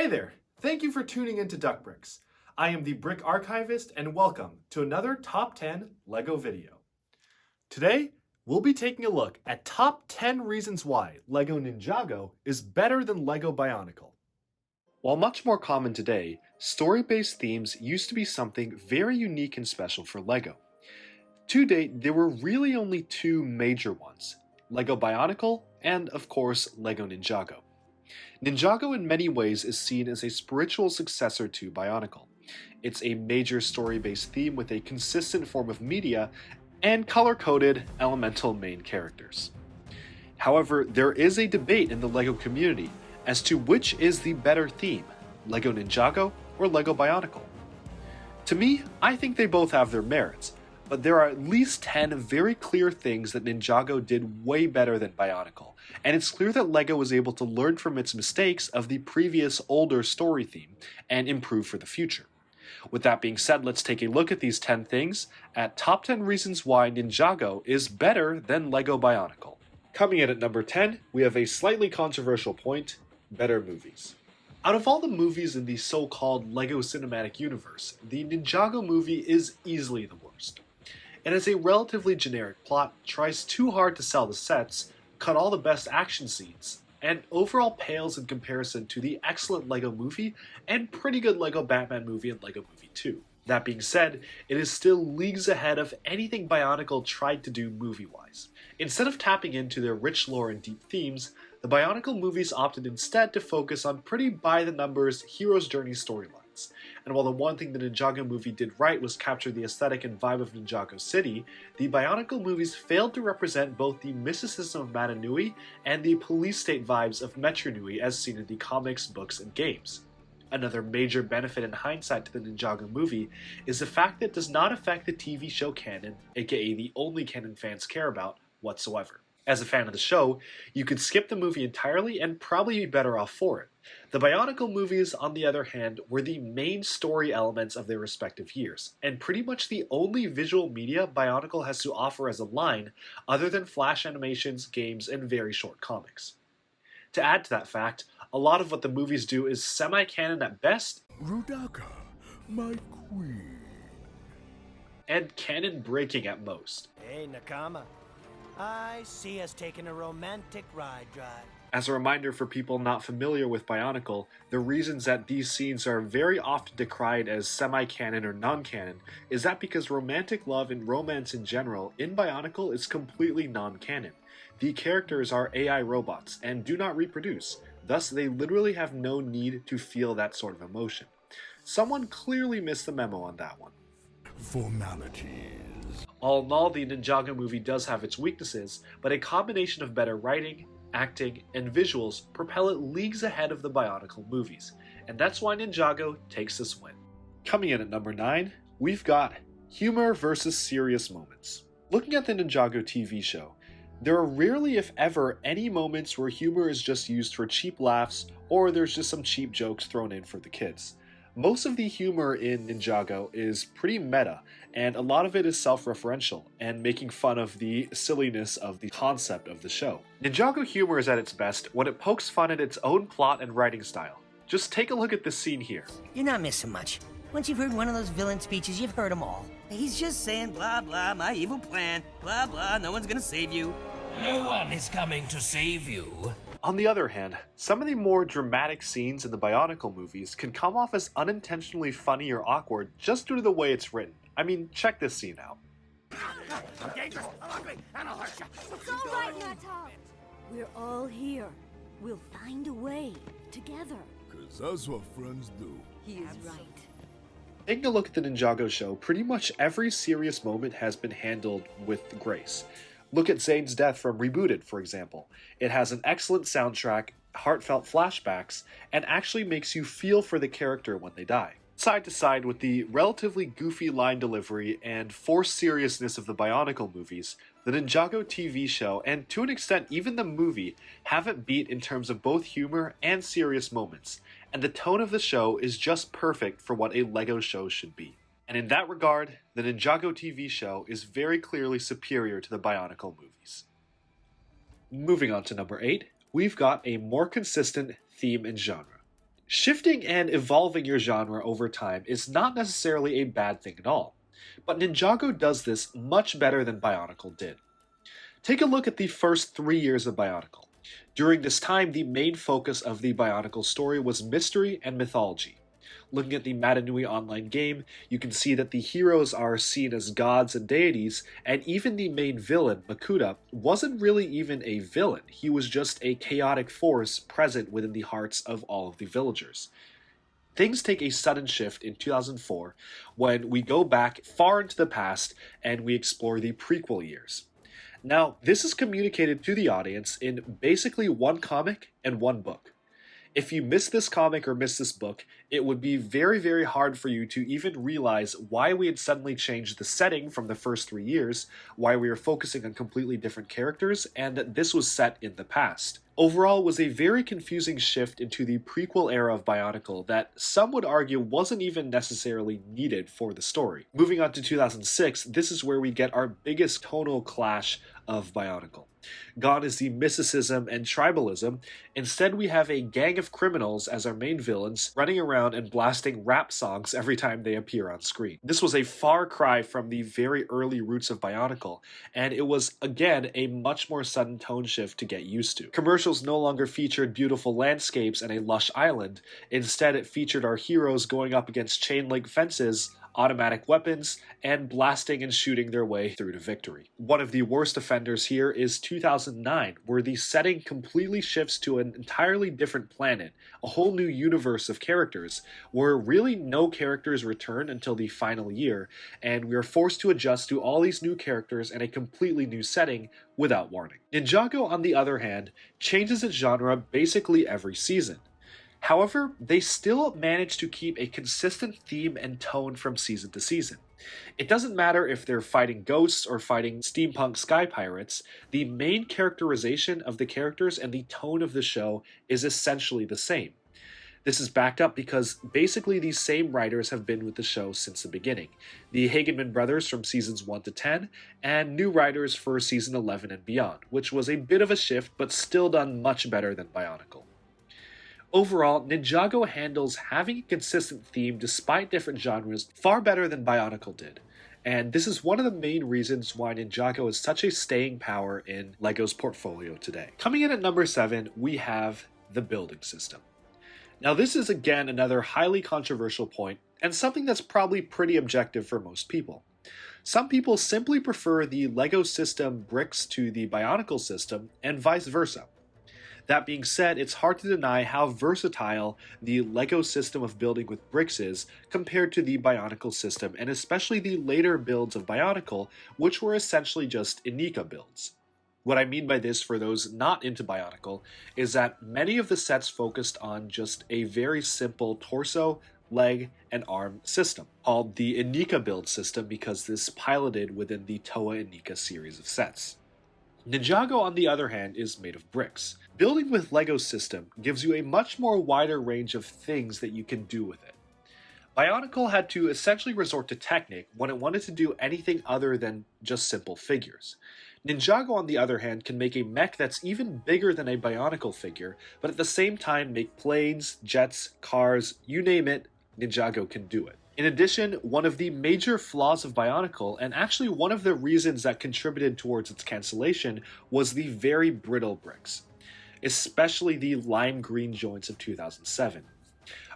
there! Thank you for tuning into DuckBricks. I am the Brick Archivist and welcome to another Top 10 LEGO video. Today, we'll be taking a look at top 10 reasons why LEGO Ninjago is better than LEGO Bionicle. While much more common today, story-based themes used to be something very unique and special for LEGO. To date, there were really only two major ones, LEGO Bionicle and, of course, LEGO Ninjago. Ninjago in many ways is seen as a spiritual successor to Bionicle. It's a major story-based theme with a consistent form of media and color-coded elemental main characters. However, there is a debate in the LEGO community as to which is the better theme, LEGO Ninjago or LEGO Bionicle. To me, I think they both have their merits, but there are at least 10 very clear things that Ninjago did way better than Bionicle, and it's clear that LEGO was able to learn from its mistakes of the previous older story theme and improve for the future. With that being said, let's take a look at these 10 things at top 10 reasons why Ninjago is better than LEGO Bionicle. Coming in at number 10, we have a slightly controversial point, better movies. Out of all the movies in the so-called LEGO Cinematic Universe, the Ninjago movie is easily the worst. It has a relatively generic plot, tries too hard to sell the sets, cut all the best action scenes, and overall pales in comparison to the excellent LEGO Movie and pretty good LEGO Batman Movie and LEGO Movie 2. That being said, it is still leagues ahead of anything Bionicle tried to do movie-wise. Instead of tapping into their rich lore and deep themes, the Bionicle movies opted instead to focus on pretty by-the-numbers hero's journey storylines. And while the one thing the Ninjago movie did right was capture the aesthetic and vibe of Ninjago City, the Bionicle movies failed to represent both the mysticism of Mata Nui and the police state vibes of Metro Nui as seen in the comics, books, and games. Another major benefit in hindsight to the Ninjago movie is the fact that it does not affect the TV show canon, aka the only canon fans care about, whatsoever. As a fan of the show, you could skip the movie entirely and probably be better off for it. The Bionicle movies, on the other hand, were the main story elements of their respective years, and pretty much the only visual media Bionicle has to offer as a line other than flash animations, games, and very short comics. To add to that fact, a lot of what the movies do is semi-canon at best, Rudaka, my queen, and canon-breaking at most. Hey, Nakama. I see us taking a romantic ride drive. As a reminder for people not familiar with Bionicle, the reasons that these scenes are very often decried as semi-canon or non-canon is that because romantic love and romance in general in Bionicle is completely non-canon. The characters are AI robots and do not reproduce, thus they literally have no need to feel that sort of emotion. Someone clearly missed the memo on that one. formalities. All in all, the Ninjago movie does have its weaknesses, but a combination of better writing, acting, and visuals propel it leagues ahead of the Bionicle movies, and that's why Ninjago takes this win. Coming in at number 9, we've got humor versus serious moments. Looking at the Ninjago TV show, there are rarely if ever any moments where humor is just used for cheap laughs or there's just some cheap jokes thrown in for the kids. Most of the humor in Ninjago is pretty meta, and a lot of it is self-referential and making fun of the silliness of the concept of the show. Ninjago humor is at its best when it pokes fun at its own plot and writing style. Just take a look at this scene here. You're not missing much. Once you've heard one of those villain speeches, you've heard them all. He's just saying blah blah, my evil plan, blah blah, no one's gonna save you. No one is coming to save you. On the other hand, some of the more dramatic scenes in the Bionicle movies can come off as unintentionally funny or awkward just due to the way it's written. I mean, check this scene out. I'm dangerous, I'm ugly, and I'll hurt you. It's all right, Natal. We're all here. We'll find a way, together. 'Cause that's what friends do. He is right. Taking a look at the Ninjago show, pretty much every serious moment has been handled with grace. Look at Zane's death from Rebooted, for example. It has an excellent soundtrack, heartfelt flashbacks, and actually makes you feel for the character when they die. Side to side with the relatively goofy line delivery and forced seriousness of the Bionicle movies, the Ninjago TV show, and to an extent even the movie, have it beat in terms of both humor and serious moments, and the tone of the show is just perfect for what a LEGO show should be. And in that regard, the Ninjago TV show is very clearly superior to the Bionicle movies. Moving on to number 8, we've got a more consistent theme and genre. Shifting and evolving your genre over time is not necessarily a bad thing at all, but Ninjago does this much better than Bionicle did. Take a look at the first 3 years of Bionicle. During this time, the main focus of the Bionicle story was mystery and mythology. Looking at the Matanui online game, you can see that the heroes are seen as gods and deities, and even the main villain, Makuta, wasn't really even a villain. He was just a chaotic force present within the hearts of all of the villagers. Things take a sudden shift in 2004 when we go back far into the past and we explore the prequel years. Now, this is communicated to the audience in basically one comic and one book. If you miss this comic or miss this book, it would be very, very hard for you to even realize why we had suddenly changed the setting from the first 3 years, why we were focusing on completely different characters, and that this was set in the past. Overall, it was a very confusing shift into the prequel era of Bionicle that some would argue wasn't even necessarily needed for the story. Moving on to 2006, this is where we get our biggest tonal clash of Bionicle. Gone is the mysticism and tribalism. Instead, we have a gang of criminals as our main villains running around and blasting rap songs every time they appear on screen. This was a far cry from the very early roots of Bionicle, and it was, again, a much more sudden tone shift to get used to. Commercials no longer featured beautiful landscapes and a lush island. Instead, it featured our heroes going up against chain-link fences, automatic weapons, and blasting and shooting their way through to victory. One of the worst offenders here is 2009, where the setting completely shifts to an entirely different planet, a whole new universe of characters, where really no characters return until the final year, and we are forced to adjust to all these new characters and a completely new setting without warning. Ninjago, on the other hand, changes its genre basically every season. However, they still manage to keep a consistent theme and tone from season to season. It doesn't matter if they're fighting ghosts or fighting steampunk sky pirates, the main characterization of the characters and the tone of the show is essentially the same. This is backed up because basically these same writers have been with the show since the beginning. The Hageman brothers from seasons 1 to 10, and new writers for season 11 and beyond, which was a bit of a shift but still done much better than Bionicle. Overall, Ninjago handles having a consistent theme despite different genres far better than Bionicle did, and this is one of the main reasons why Ninjago is such a staying power in LEGO's portfolio today. Coming in at number 7, we have the building system. Now this is again another highly controversial point, and something that's probably pretty objective for most people. Some people simply prefer the LEGO system bricks to the Bionicle system, and vice versa. That being said, it's hard to deny how versatile the LEGO system of building with bricks is compared to the Bionicle system, and especially the later builds of Bionicle, which were essentially just Inika builds. What I mean by this, for those not into Bionicle, is that many of the sets focused on just a very simple torso, leg, and arm system, called the Inika build system because this piloted within the Toa Inika series of sets. Ninjago, on the other hand, is made of bricks. Building with LEGO's system gives you a much more wider range of things that you can do with it. Bionicle had to essentially resort to technique when it wanted to do anything other than just simple figures. Ninjago, on the other hand, can make a mech that's even bigger than a Bionicle figure, but at the same time make planes, jets, cars, you name it, Ninjago can do it. In addition, one of the major flaws of Bionicle, and actually one of the reasons that contributed towards its cancellation, was the very brittle bricks, especially the lime green joints of 2007.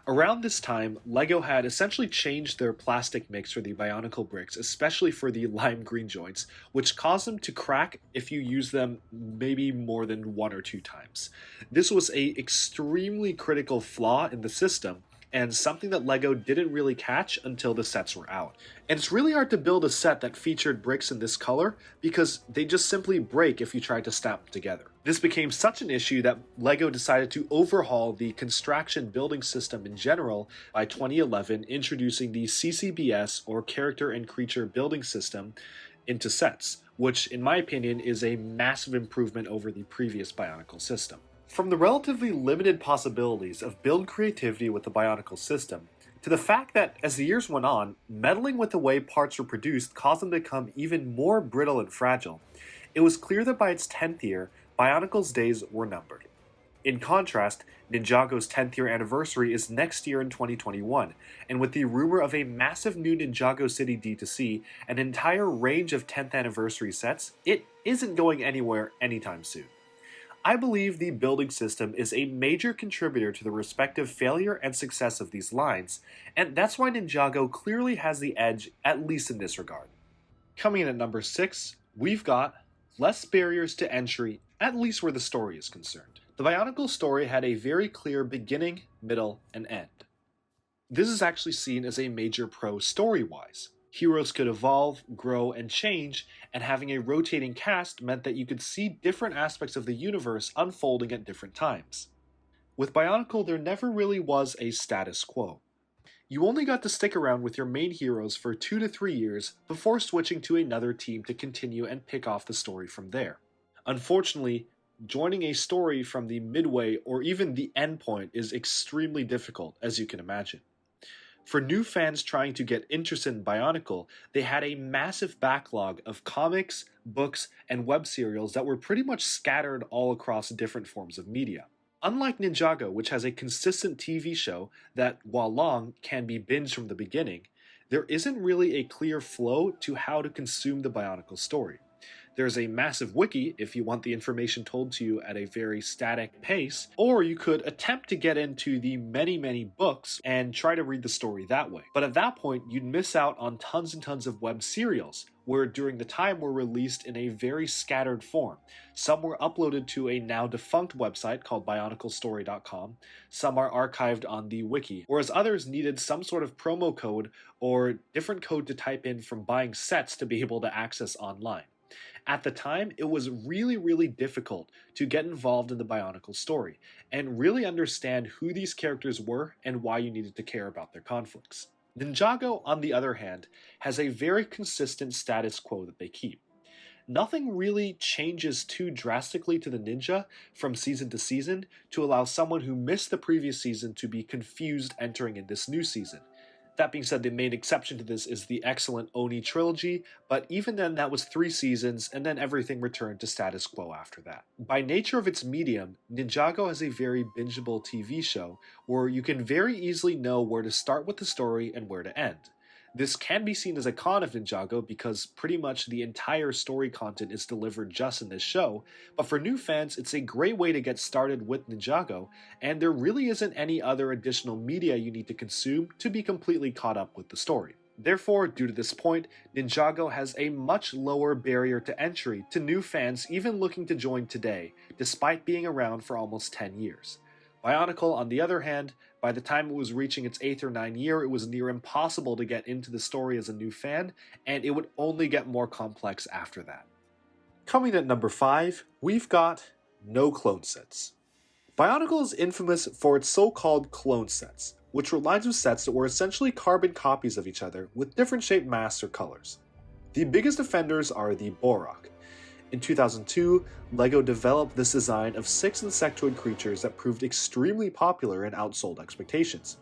Around this time, LEGO had essentially changed their plastic mix for the Bionicle bricks, especially for the lime green joints, which caused them to crack if you use them maybe more than 1 or 2 times. This was an extremely critical flaw in the system, and something that LEGO didn't really catch until the sets were out. And it's really hard to build a set that featured bricks in this color because they just simply break if you try to snap them together. This became such an issue that LEGO decided to overhaul the construction building system in general by 2011, introducing the CCBS, or Character and Creature Building System, into sets, which in my opinion is a massive improvement over the previous Bionicle system. From the relatively limited possibilities of build creativity with the Bionicle system, to the fact that as the years went on, meddling with the way parts were produced caused them to become even more brittle and fragile, it was clear that by its 10th year, Bionicle's days were numbered. In contrast, Ninjago's 10th year anniversary is next year in 2021, and with the rumor of a massive new Ninjago City D2C, an entire range of 10th anniversary sets, it isn't going anywhere anytime soon. I believe the building system is a major contributor to the respective failure and success of these lines, and that's why Ninjago clearly has the edge, at least in this regard. Coming in at number 6, we've got less barriers to entry, at least where the story is concerned. The Bionicle story had a very clear beginning, middle, and end. This is actually seen as a major pro story-wise. Heroes could evolve, grow, and change, and having a rotating cast meant that you could see different aspects of the universe unfolding at different times. With Bionicle, there never really was a status quo. You only got to stick around with your main heroes for 2 to 3 years before switching to another team to continue and pick off the story from there. Unfortunately, joining a story from the midway or even the end point is extremely difficult, as you can imagine. For new fans trying to get interested in Bionicle, they had a massive backlog of comics, books, and web serials that were pretty much scattered all across different forms of media. Unlike Ninjago, which has a consistent TV show that, while long, can be binged from the beginning, there isn't really a clear flow to how to consume the Bionicle story. There's a massive wiki if you want the information told to you at a very static pace, or you could attempt to get into the many books and try to read the story that way. But at that point, you'd miss out on tons and tons of web serials, where during the time were released in a very scattered form. Some were uploaded to a now defunct website called bioniclestory.com, some are archived on the wiki, whereas others needed some sort of promo code or different code to type in from buying sets to be able to access online. At the time, it was really difficult to get involved in the Bionicle story, and really understand who these characters were and why you needed to care about their conflicts. Ninjago, on the other hand, has a very consistent status quo that they keep. Nothing really changes too drastically to the ninja from season to season to allow someone who missed the previous season to be confused entering in this new season. That being said, the main exception to this is the excellent Oni trilogy, but even then that was 3 seasons and then everything returned to status quo after that. By nature of its medium, Ninjago has a very bingeable TV show where you can very easily know where to start with the story and where to end. This can be seen as a con of Ninjago because pretty much the entire story content is delivered just in this show, but for new fans it's a great way to get started with Ninjago, and there really isn't any other additional media you need to consume to be completely caught up with the story. Therefore, due to this point, Ninjago has a much lower barrier to entry to new fans even looking to join today, despite being around for almost 10 years. Bionicle, on the other hand, by the time it was reaching its 8th or 9th year, it was near impossible to get into the story as a new fan, and it would only get more complex after that. Coming at number 5, we've got no clone sets. Bionicle is infamous for its so-called clone sets, which were lines of sets that were essentially carbon copies of each other with different shaped masks or colors. The biggest offenders are the Borak. In 2002, LEGO developed this design of 6 insectoid creatures that proved extremely popular and outsold expectations.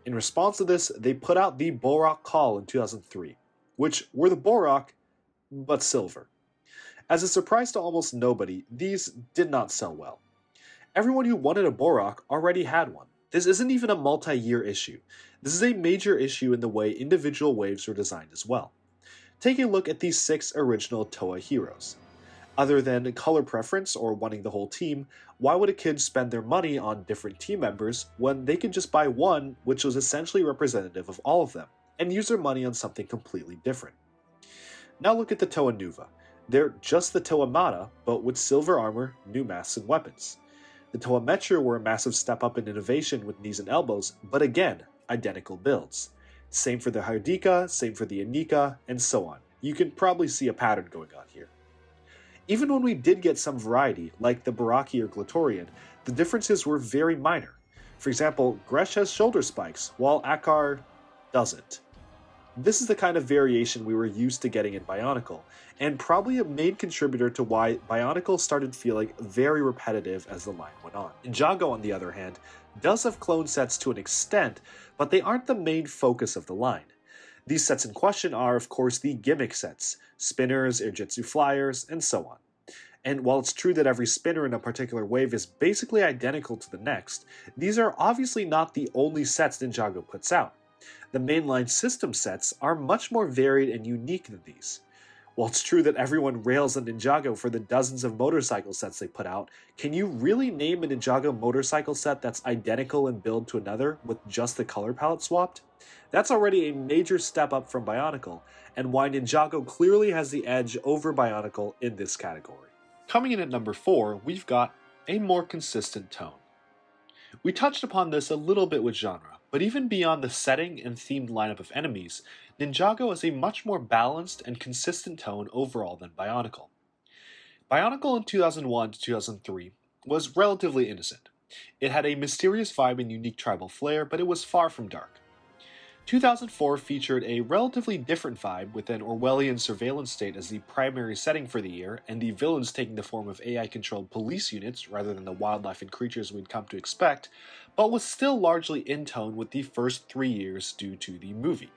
In response to this, they put out the Borak Call in 2003, which were the Borak, but silver. As a surprise to almost nobody, these did not sell well. Everyone who wanted a Borak already had one. This isn't even a multi-year issue. This is a major issue in the way individual waves were designed as well. Take a look at these 6 original Toa heroes. Other than color preference or wanting the whole team, why would a kid spend their money on different team members when they could just buy one which was essentially representative of all of them, and use their money on something completely different? Now look at the Toa Nuva. They're just the Toa Mata, but with silver armor, new masks, and weapons. The Toa Metra were a massive step up in innovation with knees and elbows, but again, identical builds. Same for the Hardika, same for the Anika, and so on. You can probably see a pattern going on here. Even when we did get some variety, like the Baraki or Glatorian, the differences were very minor. For example, Gresh has shoulder spikes, while Akar doesn't. This is the kind of variation we were used to getting in Bionicle, and probably a main contributor to why Bionicle started feeling very repetitive as the line went on. Ninjago, on the other hand, does have clone sets to an extent, but they aren't the main focus of the line. These sets in question are, of course, the gimmick sets, spinners, Irjitsu flyers, and so on. And while it's true that every spinner in a particular wave is basically identical to the next, these are obviously not the only sets Ninjago puts out. The mainline system sets are much more varied and unique than these. While it's true that everyone rails on Ninjago for the dozens of motorcycle sets they put out, can you really name a Ninjago motorcycle set that's identical in build to another with just the color palette swapped? That's already a major step up from Bionicle, and why Ninjago clearly has the edge over Bionicle in this category. Coming in at number 4, we've got a more consistent tone. We touched upon this a little bit with genre, but even beyond the setting and themed lineup of enemies, Ninjago has a much more balanced and consistent tone overall than Bionicle. Bionicle in 2001 to 2003 was relatively innocent. It had a mysterious vibe and unique tribal flair, but it was far from dark. 2004 featured a relatively different vibe with an Orwellian surveillance state as the primary setting for the year, and the villains taking the form of AI-controlled police units rather than the wildlife and creatures we'd come to expect, but was still largely in tone with the first 3 years due to the movie.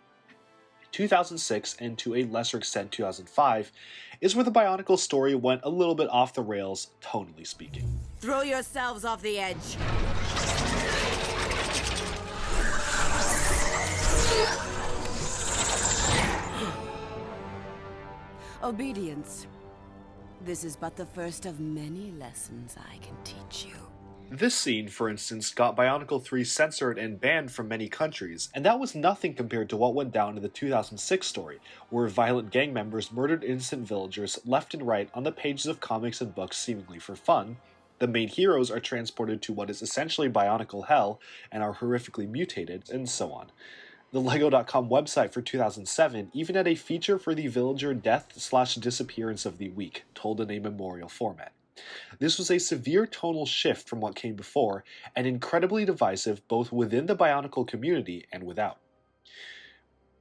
2006, and to a lesser extent 2005, is where the Bionicle story went a little bit off the rails, tonally speaking. Throw yourselves off the edge. Obedience. This is but the first of many lessons I can teach you. This scene, for instance, got Bionicle 3 censored and banned from many countries, and that was nothing compared to what went down in the 2006 story, where violent gang members murdered innocent villagers left and right on the pages of comics and books seemingly for fun. The main heroes are transported to what is essentially Bionicle hell and are horrifically mutated, and so on. The LEGO.com website for 2007 even had a feature for the villager death/disappearance of the week, told in a memorial format. This was a severe tonal shift from what came before, and incredibly divisive both within the Bionicle community and without.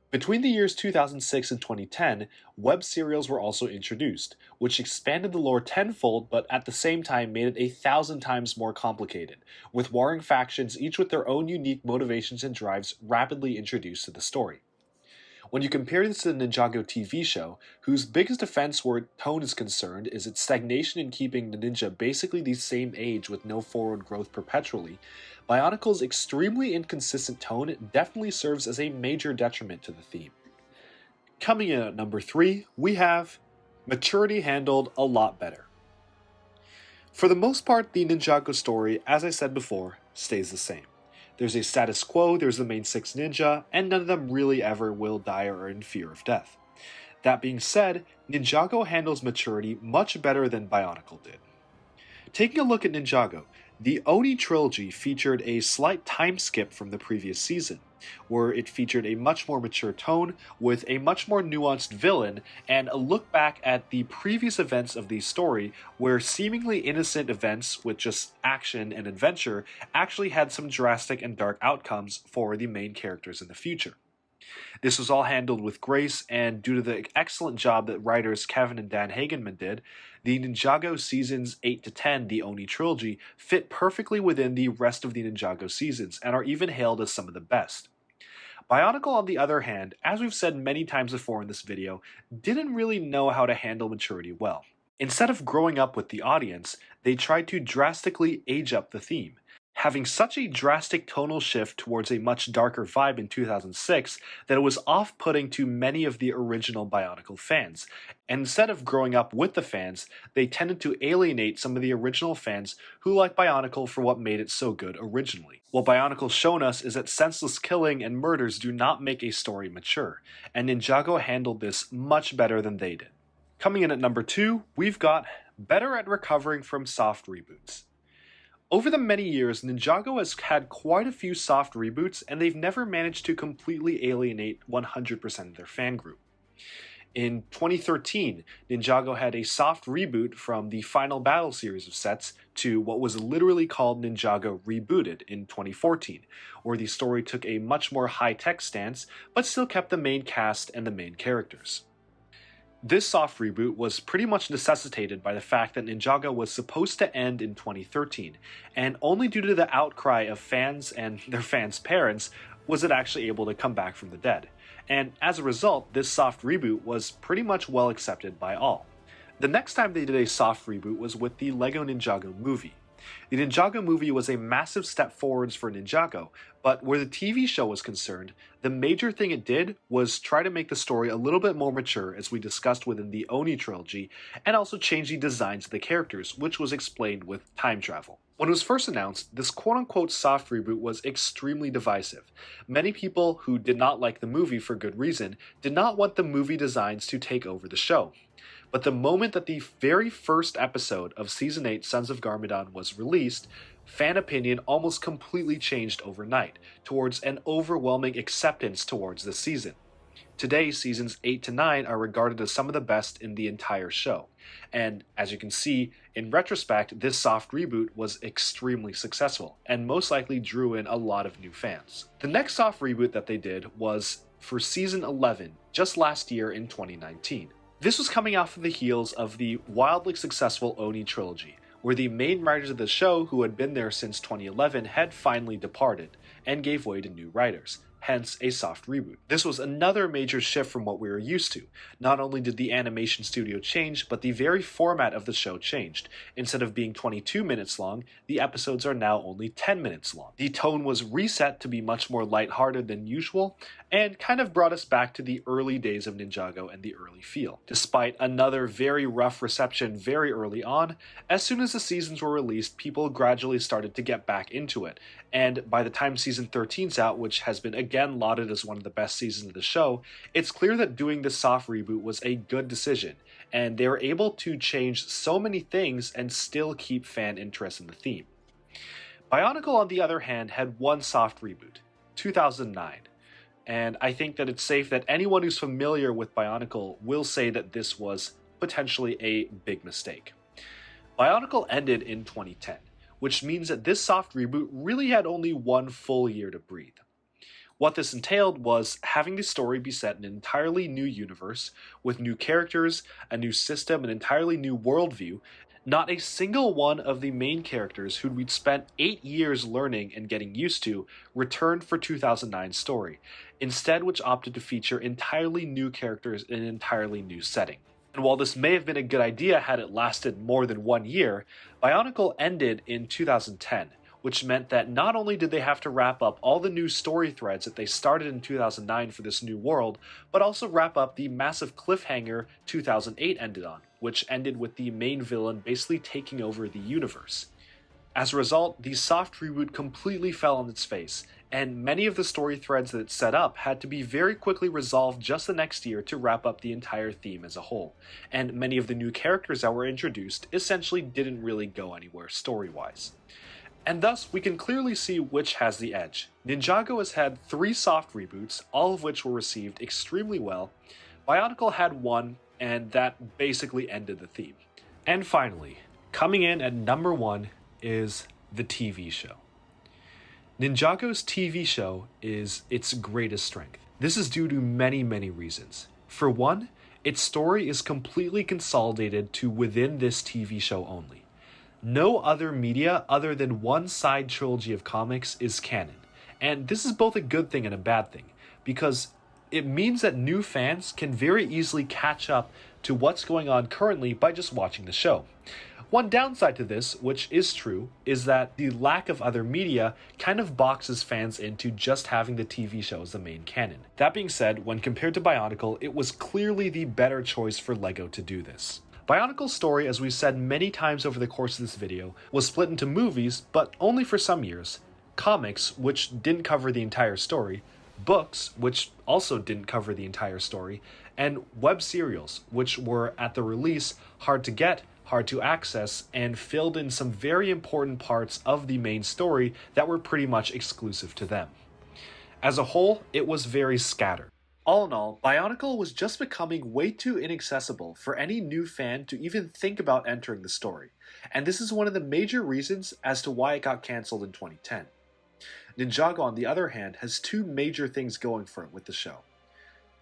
Between the years 2006 and 2010, web serials were also introduced, which expanded the lore tenfold but at the same time made it 1,000 times more complicated, with warring factions each with their own unique motivations and drives rapidly introduced to the story. When you compare this to the Ninjago TV show, whose biggest offense where tone is concerned is its stagnation in keeping the ninja basically the same age with no forward growth perpetually, Bionicle's extremely inconsistent tone definitely serves as a major detriment to the theme. Coming in at number 3, we have maturity handled a lot better. For the most part, the Ninjago story, as I said before, stays the same. There's a status quo, there's the main 6 ninja, and none of them really ever will die or are in fear of death. That being said, Ninjago handles maturity much better than Bionicle did. Taking a look at Ninjago, the Oni trilogy featured a slight time skip from the previous season, where it featured a much more mature tone with a much more nuanced villain and a look back at the previous events of the story where seemingly innocent events with just action and adventure actually had some drastic and dark outcomes for the main characters in the future. This was all handled with grace, and due to the excellent job that writers Kevin and Dan Hagenman did, the Ninjago seasons 8 to 10, the Oni trilogy, fit perfectly within the rest of the Ninjago seasons and are even hailed as some of the best. Bionicle, on the other hand, as we've said many times before in this video, didn't really know how to handle maturity well. Instead of growing up with the audience, they tried to drastically age up the theme. Having such a drastic tonal shift towards a much darker vibe in 2006 that it was off-putting to many of the original Bionicle fans, and instead of growing up with the fans, they tended to alienate some of the original fans who liked Bionicle for what made it so good originally. What Bionicle's shown us is that senseless killing and murders do not make a story mature, and Ninjago handled this much better than they did. Coming in at number 2, we've got better at recovering from soft reboots. Over the many years, Ninjago has had quite a few soft reboots, and they've never managed to completely alienate 100% of their fan group. In 2013, Ninjago had a soft reboot from the Final Battle series of sets to what was literally called Ninjago Rebooted in 2014, where the story took a much more high-tech stance, but still kept the main cast and the main characters. This soft reboot was pretty much necessitated by the fact that Ninjago was supposed to end in 2013, and only due to the outcry of fans and their fans' parents was it actually able to come back from the dead. And as a result, this soft reboot was pretty much well accepted by all. The next time they did a soft reboot was with the LEGO Ninjago movie. The Ninjago movie was a massive step forwards for Ninjago, but where the TV show was concerned, the major thing it did was try to make the story a little bit more mature, as we discussed within the Oni trilogy, and also change the designs of the characters, which was explained with time travel. When it was first announced, this quote-unquote soft reboot was extremely divisive. Many people who did not like the movie for good reason did not want the movie designs to take over the show. But the moment that the very first episode of Season 8 Sons of Garmadon was released, fan opinion almost completely changed overnight, towards an overwhelming acceptance towards this season. Today, Seasons 8 to 9 are regarded as some of the best in the entire show. And as you can see, in retrospect, this soft reboot was extremely successful, and most likely drew in a lot of new fans. The next soft reboot that they did was for Season 11, just last year in 2019. This was coming off of the heels of the wildly successful Oni trilogy, where the main writers of the show, who had been there since 2011, had finally departed, and gave way to new writers, hence a soft reboot. This was another major shift from what we were used to. Not only did the animation studio change, but the very format of the show changed. Instead of being 22 minutes long, the episodes are now only 10 minutes long. The tone was reset to be much more lighthearted than usual, and kind of brought us back to the early days of Ninjago and the early feel. Despite another very rough reception very early on, as soon as the seasons were released, people gradually started to get back into it, and by the time Season 13's out, which has been again lauded as one of the best seasons of the show, it's clear that doing this soft reboot was a good decision, and they were able to change so many things and still keep fan interest in the theme. Bionicle, on the other hand, had one soft reboot, 2009. And I think that it's safe that anyone who's familiar with Bionicle will say that this was potentially a big mistake. Bionicle ended in 2010, which means that this soft reboot really had only one full year to breathe. What this entailed was having the story be set in an entirely new universe, with new characters, a new system, an entirely new worldview. Not a single one of the main characters who we'd spent 8 years learning and getting used to returned for 2009's story, instead which opted to feature entirely new characters in an entirely new setting. And while this may have been a good idea had it lasted more than 1 year, Bionicle ended in 2010, which meant that not only did they have to wrap up all the new story threads that they started in 2009 for this new world, but also wrap up the massive cliffhanger 2008 ended on, which ended with the main villain basically taking over the universe. As a result, the soft reboot completely fell on its face, and many of the story threads that it set up had to be very quickly resolved just the next year to wrap up the entire theme as a whole, and many of the new characters that were introduced essentially didn't really go anywhere story-wise. And thus, we can clearly see which has the edge. Ninjago has had 3 soft reboots, all of which were received extremely well. Bionicle had 1, and that basically ended the theme. And finally, coming in at number 1 is the TV show. Ninjago's TV show is its greatest strength. This is due to many, many reasons. For one, its story is completely consolidated to within this TV show only. No other media other than one side trilogy of comics is canon, and this is both a good thing and a bad thing, because it means that new fans can very easily catch up to what's going on currently by just watching the show. One downside to this, which is true, is that the lack of other media kind of boxes fans into just having the TV show as the main canon. That being said, when compared to Bionicle, it was clearly the better choice for LEGO to do this. Bionicle's story, as we've said many times over the course of this video, was split into movies, but only for some years, comics, which didn't cover the entire story, books, which also didn't cover the entire story, and web serials, which were, at the release, hard to get, hard to access, and filled in some very important parts of the main story that were pretty much exclusive to them. As a whole, it was very scattered. All in all, Bionicle was just becoming way too inaccessible for any new fan to even think about entering the story, and this is one of the major reasons as to why it got cancelled in 2010. Ninjago, on the other hand, has 2 major things going for it with the show.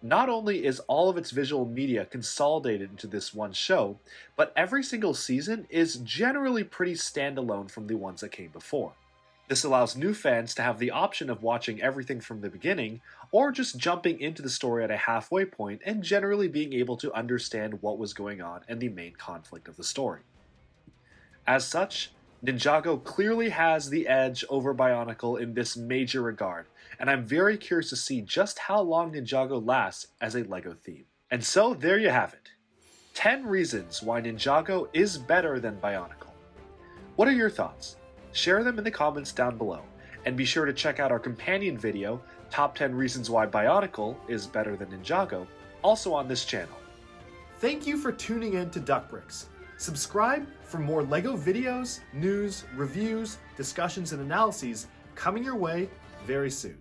Not only is all of its visual media consolidated into this one show, but every single season is generally pretty standalone from the ones that came before. This allows new fans to have the option of watching everything from the beginning, or just jumping into the story at a halfway point and generally being able to understand what was going on and the main conflict of the story. As such, Ninjago clearly has the edge over Bionicle in this major regard, and I'm very curious to see just how long Ninjago lasts as a LEGO theme. And so there you have it. 10 reasons why Ninjago is better than Bionicle. What are your thoughts? Share them in the comments down below, and be sure to check out our companion video, Top 10 Reasons Why Bionicle is Better Than Ninjago, also on this channel. Thank you for tuning in to DuckBricks. Subscribe for more LEGO videos, news, reviews, discussions, and analyses coming your way very soon.